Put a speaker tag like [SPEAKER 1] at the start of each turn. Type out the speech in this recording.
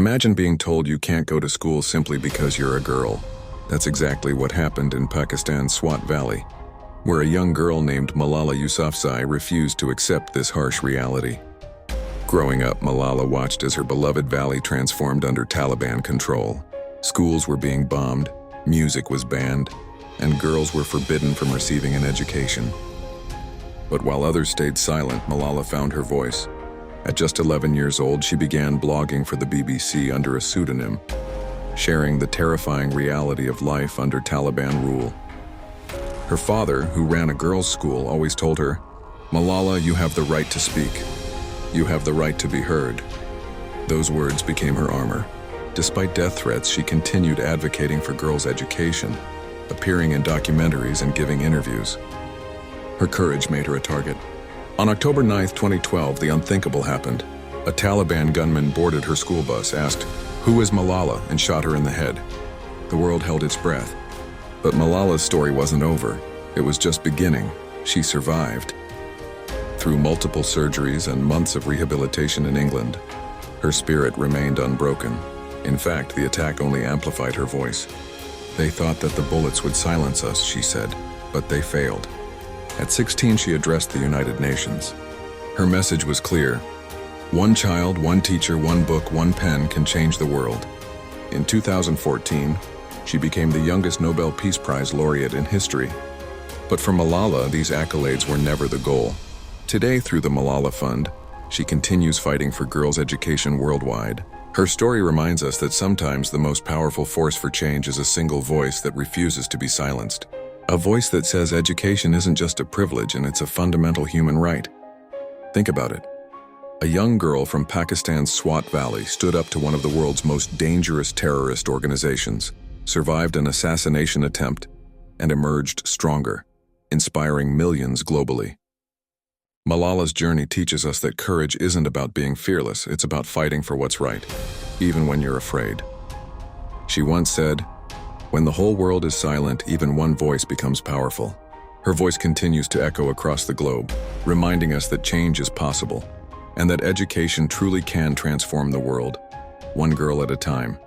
[SPEAKER 1] Imagine being told you can't go to school simply because you're a girl. That's exactly what happened in Pakistan's Swat Valley, where a young girl named Malala Yousafzai refused to accept this harsh reality. Growing up, Malala watched as her beloved valley transformed under Taliban control. Schools were being bombed, music was banned, and girls were forbidden from receiving an education. But while others stayed silent, Malala found her voice. At just 11 years old, she began blogging for the BBC under a pseudonym, sharing the terrifying reality of life under Taliban rule. Her father, who ran a girls' school, always told her, "Malala, you have the right to speak. You have the right to be heard." Those words became her armor. Despite death threats, she continued advocating for girls' education, appearing in documentaries and giving interviews. Her courage made her a target. On October 9, 2012, the unthinkable happened. A Taliban gunman boarded her school bus, asked, "Who is Malala?" and shot her in the head. The world held its breath. But Malala's story wasn't over. It was just beginning. She survived. Through multiple surgeries and months of rehabilitation in England, her spirit remained unbroken. In fact, the attack only amplified her voice. "They thought that the bullets would silence us," she said, but they failed. At 16, she addressed the United Nations. Her message was clear. One child, one teacher, one book, one pen can change the world. In 2014, she became the youngest Nobel Peace Prize laureate in history. But for Malala, these accolades were never the goal. Today, through the Malala Fund, she continues fighting for girls' education worldwide. Her story reminds us that sometimes the most powerful force for change is a single voice that refuses to be silenced. A voice that says education isn't just a privilege and it's a fundamental human right. Think about it. A young girl from Pakistan's Swat Valley stood up to one of the world's most dangerous terrorist organizations, survived an assassination attempt, and emerged stronger, inspiring millions globally. Malala's journey teaches us that courage isn't about being fearless, it's about fighting for what's right, even when you're afraid. She once said, "When the whole world is silent, even one voice becomes powerful." Her voice continues to echo across the globe, reminding us that change is possible, and that education truly can transform the world, one girl at a time.